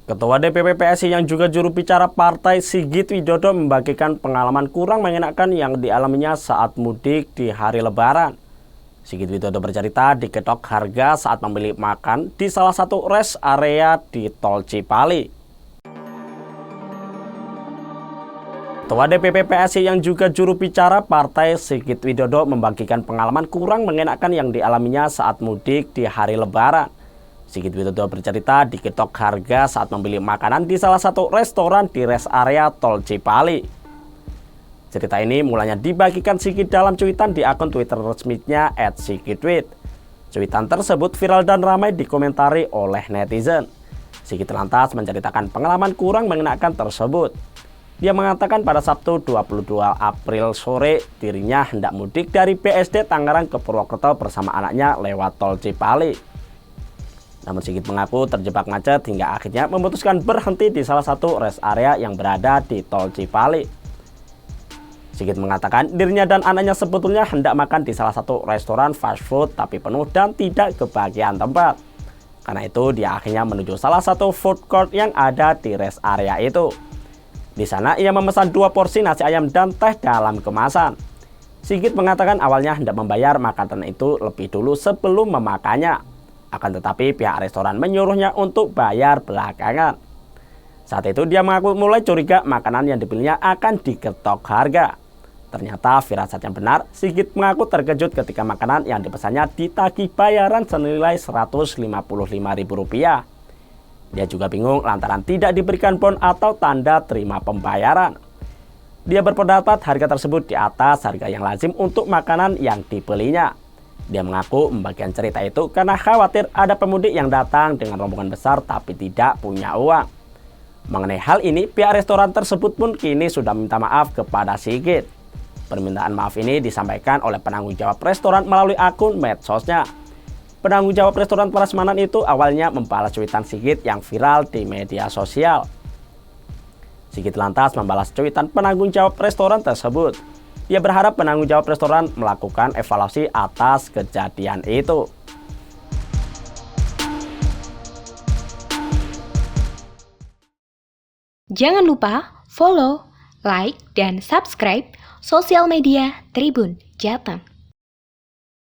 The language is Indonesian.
Ketua DPP PSI yang juga juru bicara partai Sigit Widodo membagikan pengalaman kurang mengenakan yang dialaminya saat mudik di hari Lebaran. Sigit Widodo bercerita diketok harga saat membeli makan di salah satu rest area di Tol Cipali. Ketua DPP PSI yang juga juru bicara partai Sigit Widodo membagikan pengalaman kurang mengenakan yang dialaminya saat mudik di hari Lebaran. Sigit Widodo bercerita diketok harga saat membeli makanan di salah satu restoran di rest area Tol Cipali. Cerita ini mulanya dibagikan Sigit dalam cuitan di akun Twitter resminya @sigitwit. Cuitan tersebut viral dan ramai dikomentari oleh netizen. Sigit lantas menceritakan pengalaman kurang mengenakan tersebut. Dia mengatakan pada Sabtu 22 April sore dirinya hendak mudik dari BSD Tangerang ke Purwokerto bersama anaknya lewat Tol Cipali. Namun Sigit mengaku terjebak macet hingga akhirnya memutuskan berhenti di salah satu rest area yang berada di Tol Cipali. Sigit mengatakan dirinya dan anaknya sebetulnya hendak makan di salah satu restoran fast food tapi penuh dan tidak kebagian tempat. Karena itu dia akhirnya menuju salah satu food court yang ada di rest area itu. Di sana ia memesan 2 porsi nasi ayam dan teh dalam kemasan. Sigit mengatakan awalnya hendak membayar makanan itu lebih dulu sebelum memakannya. Akan tetapi pihak restoran menyuruhnya untuk bayar belakangan. Saat itu dia mengaku mulai curiga makanan yang dibelinya akan diketok harga. Ternyata firasat yang benar, Sigit mengaku terkejut ketika makanan yang dipesannya ditagih bayaran senilai Rp155.000. Dia juga bingung lantaran tidak diberikan bon atau tanda terima pembayaran. Dia berpendapat harga tersebut di atas harga yang lazim untuk makanan yang dibelinya. Dia mengaku membagikan cerita itu karena khawatir ada pemudik yang datang dengan rombongan besar tapi tidak punya uang. Mengenai hal ini, pihak restoran tersebut pun kini sudah minta maaf kepada Sigit. Permintaan maaf ini disampaikan oleh penanggung jawab restoran melalui akun medsosnya. Penanggung jawab restoran Prasmanan itu awalnya membalas cuitan Sigit yang viral di media sosial. Sigit lantas membalas cuitan penanggung jawab restoran tersebut. Dia berharap penanggung jawab restoran melakukan evaluasi atas kejadian itu. Jangan lupa follow, like, dan subscribe sosial media Tribun Jateng.